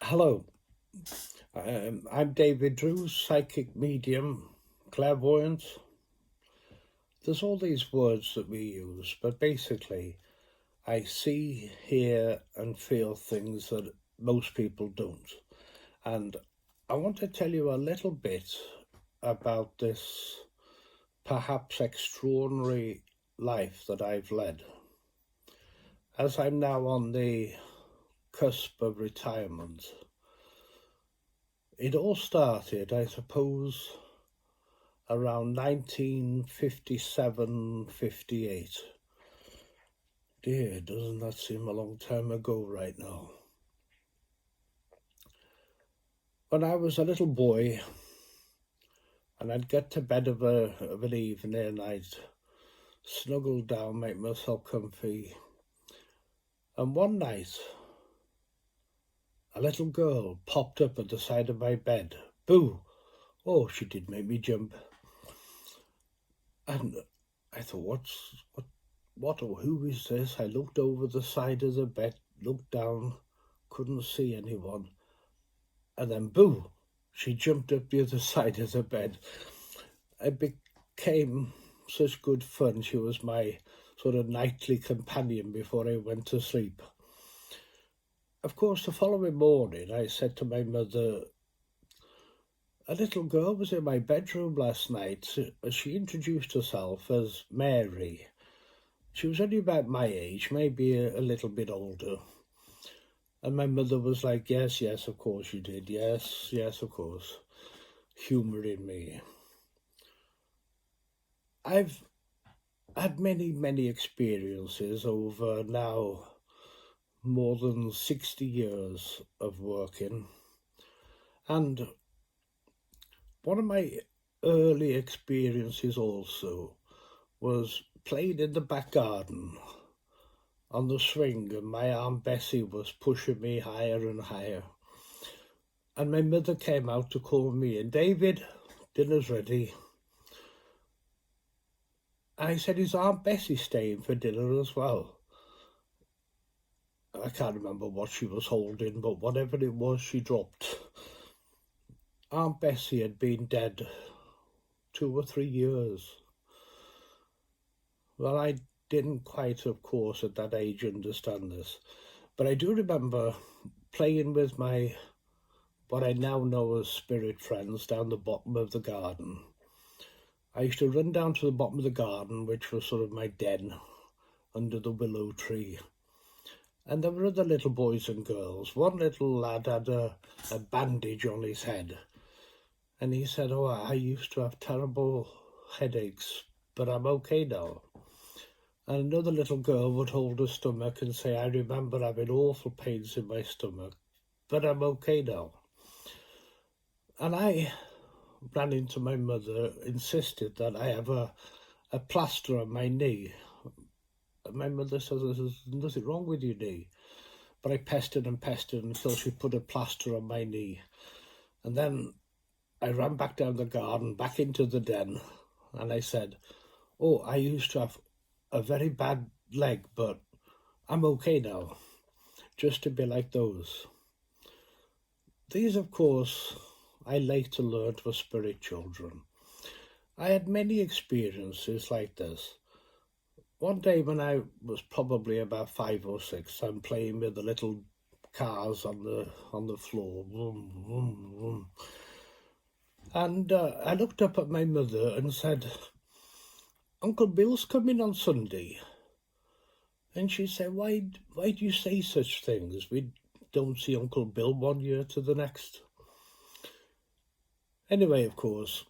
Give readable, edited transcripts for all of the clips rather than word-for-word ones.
Hello, I'm David Drews, psychic medium, clairvoyant. There's all these words that we use, but basically, I see, hear, and feel things that most people don't. And I want to tell you a little bit about this perhaps extraordinary life that I've led. As I'm now on the cusp of retirement, it all started, I suppose, around 1957-58. Dear, doesn't that seem a long time ago right now? When I was a little boy, and I'd get to bed of an evening, and I'd snuggle down, make myself comfy. And one night, a little girl popped up at the side of my bed. Boo! Oh, she did make me jump. And I thought, what or who is this? I looked over the side of the bed, looked down, couldn't see anyone. And then, boo, she jumped up the other side of the bed. It became such good fun. She was my sort of nightly companion before I went to sleep. Of course, the following morning, I said to my mother, a little girl was in my bedroom last night. She introduced herself as Mary. She was only about my age, maybe a little bit older. And my mother was like, yes, of course you did. Yes, of course. Humouring me. I've had many experiences over now more than 60 years of working. And one of my early experiences also was playing in the back garden on the swing, and my Aunt Bessie was pushing me higher and higher. And my mother came out to call me, and David, dinner's ready. I said, is Aunt Bessie staying for dinner as well? I can't remember what she was holding, but whatever it was, she dropped. Aunt Bessie had been dead 2 or 3 years. Well, I didn't quite, of course, at that age understand this, but I do remember playing with what I now know as spirit friends down the bottom of the garden. I used to run down to the bottom of the garden, which was sort of my den, under the willow tree. And there were other little boys and girls. One little lad had a bandage on his head. And he said, oh, I used to have terrible headaches, but I'm okay now. And another little girl would hold her stomach and say, I remember having awful pains in my stomach, but I'm okay now. And I ran into my mother, insisted that I have a plaster on my knee. And my mother says, there's nothing wrong with your knee. But I pestered until she put a plaster on my knee. And then I ran back down the garden, back into the den, and I said, oh, I used to have a very bad leg, but I'm okay now, just to be like those. These, of course, I later learned were spirit children. I had many experiences like this. One day when I was probably about 5 or 6, I'm playing with the little cars on the floor. Vroom, vroom, vroom. And I looked up at my mother and said, Uncle Bill's coming on Sunday. And she said, why do you say such things? We don't see Uncle Bill one year to the next. Anyway, of course,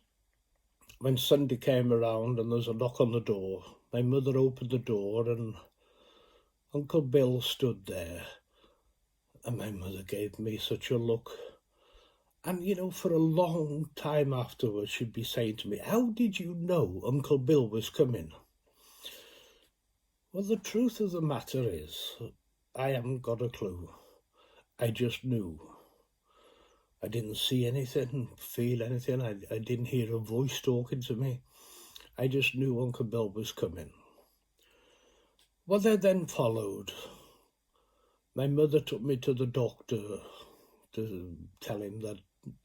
when Sunday came around and there was a knock on the door, my mother opened the door and Uncle Bill stood there. And my mother gave me such a look. And, you know, for a long time afterwards, she'd be saying to me, how did you know Uncle Bill was coming? Well, the truth of the matter is, I haven't got a clue. I just knew. I didn't see anything, feel anything. I didn't hear a voice talking to me. I just knew Uncle Bill was coming. What then followed, my mother took me to the doctor to tell him that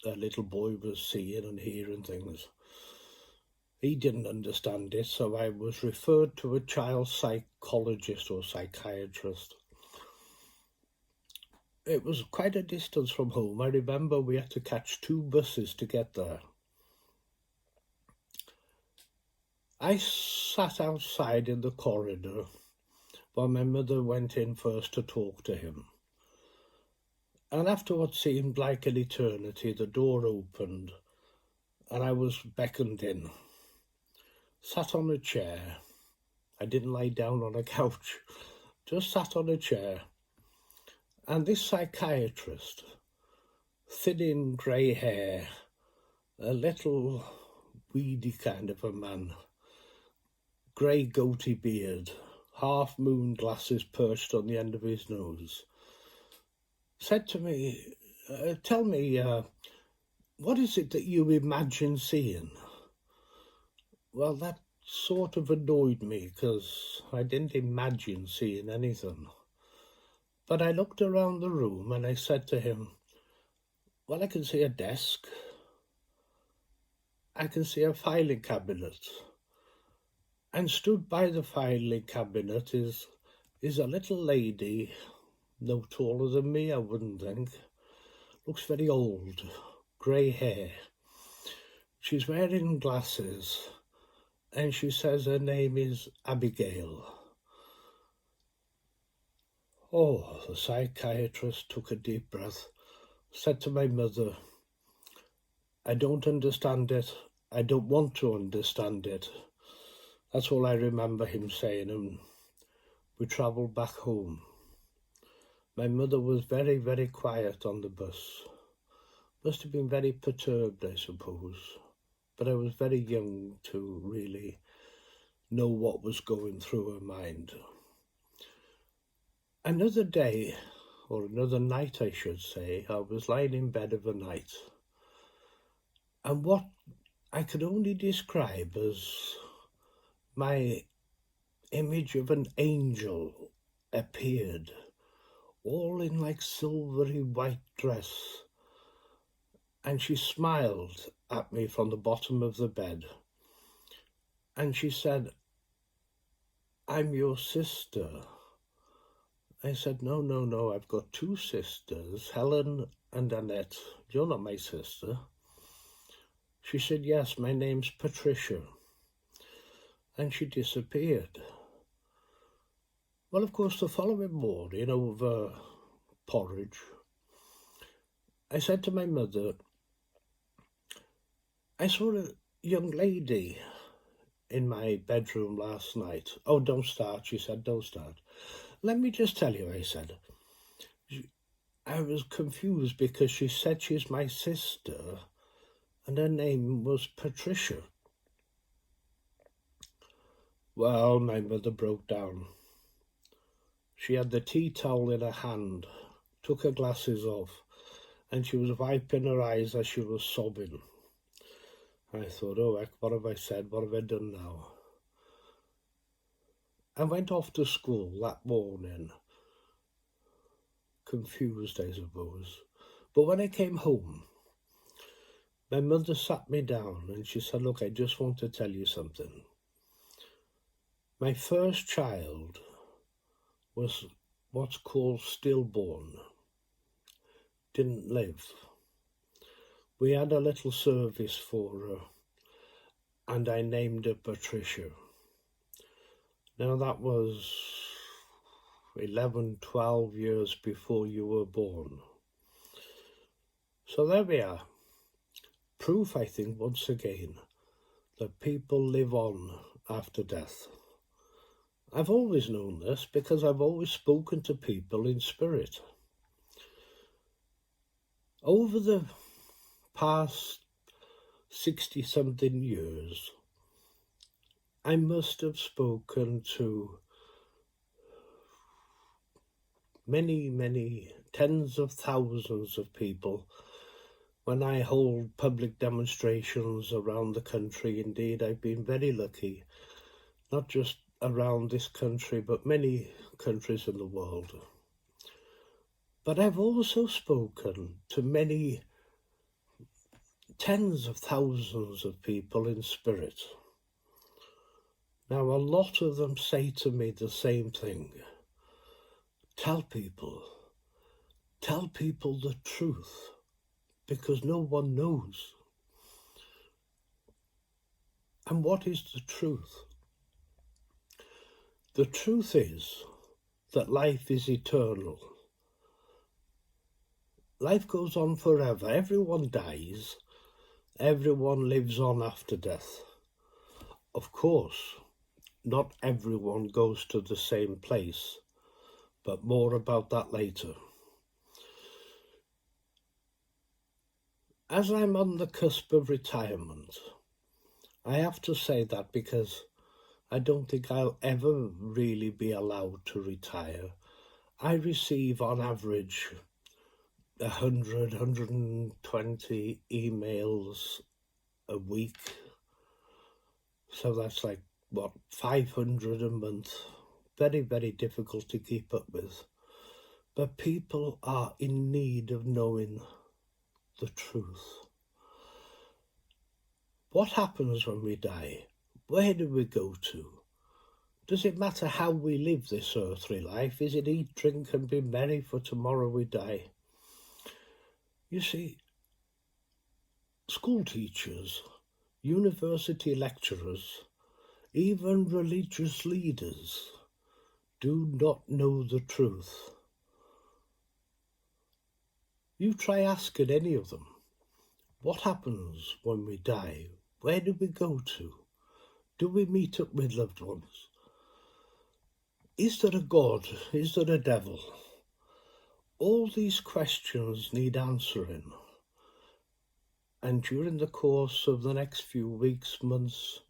a little boy was seeing and hearing things. He didn't understand it, so I was referred to a child psychologist or psychiatrist. It was quite a distance from home. I remember we had to catch 2 buses to get there. I sat outside in the corridor while my mother went in first to talk to him. And after what seemed like an eternity, the door opened and I was beckoned in. Sat on a chair. I didn't lie down on a couch, just sat on a chair. And this psychiatrist, thin grey hair, a little weedy kind of a man, grey goatee beard, half-moon glasses perched on the end of his nose, said to me, tell me, what is it that you imagine seeing? Well, that sort of annoyed me because I didn't imagine seeing anything. But I looked around the room and I said to him, well, I can see a desk. I can see a filing cabinet. And stood by the filing cabinet is a little lady, no taller than me, I wouldn't think. Looks very old, grey hair. She's wearing glasses and she says her name is Abigail. Oh, the psychiatrist took a deep breath, said to my mother, I don't understand it. I don't want to understand it. That's all I remember him saying, and we travelled back home. My mother was very, very quiet on the bus. Must have been very perturbed, I suppose, but I was very young to really know what was going through her mind. Another day, or another night I should say, I was lying in bed of a night, and what I could only describe as my image of an angel appeared, all in like silvery white dress, and she smiled at me from the bottom of the bed, and she said, I'm your sister. I said, no, I've got 2 sisters, Helen and Annette. You're not my sister. She said, yes, my name's Patricia. And she disappeared. Well, of course, the following morning over porridge, I said to my mother, I saw a young lady in my bedroom last night. Oh, don't start, she said, don't start. Let me just tell you, I said. I was confused because she said she's my sister and her name was Patricia. Well, my mother broke down. She had the tea towel in her hand, took her glasses off, and she was wiping her eyes as she was sobbing. I thought, oh, heck, what have I said? What have I done now? I went off to school that morning, confused, I suppose. But when I came home, my mother sat me down and she said, look, I just want to tell you something. My first child was what's called stillborn, didn't live. We had a little service for her and I named her Patricia. Now that was 11, 12 years before you were born. So there we are. Proof, I think, once again, that people live on after death. I've always known this because I've always spoken to people in spirit. Over the past 60-something years, I must have spoken to many, many tens of thousands of people when I hold public demonstrations around the country. Indeed, I've been very lucky, not just around this country, but many countries in the world. But I've also spoken to many tens of thousands of people in spirit. Now, a lot of them say to me the same thing. Tell people the truth, because no one knows. And what is the truth? The truth is that life is eternal. Life goes on forever. Everyone dies. Everyone lives on after death. Of course, not everyone goes to the same place, but more about that later. As I'm on the cusp of retirement, I have to say that because I don't think I'll ever really be allowed to retire. I receive on average 100, 120 emails a week. So that's like, 500 a month. Very, very difficult to keep up with. But people are in need of knowing the truth. What happens when we die? Where do we go to? Does it matter how we live this earthly life? Is it eat, drink and be merry, for tomorrow we die? You see, school teachers, university lecturers, even religious leaders do not know the truth. You try asking any of them, what happens when we die? Where do we go to? Do we meet up with loved ones? Is there a God? Is there a devil? All these questions need answering. And during the course of the next few weeks, months,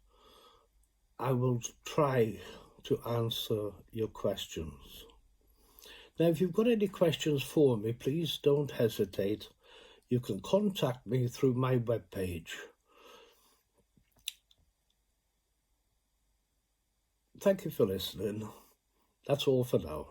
I will try to answer your questions. Now, if you've got any questions for me, please don't hesitate. You can contact me through my webpage. Thank you for listening. That's all for now.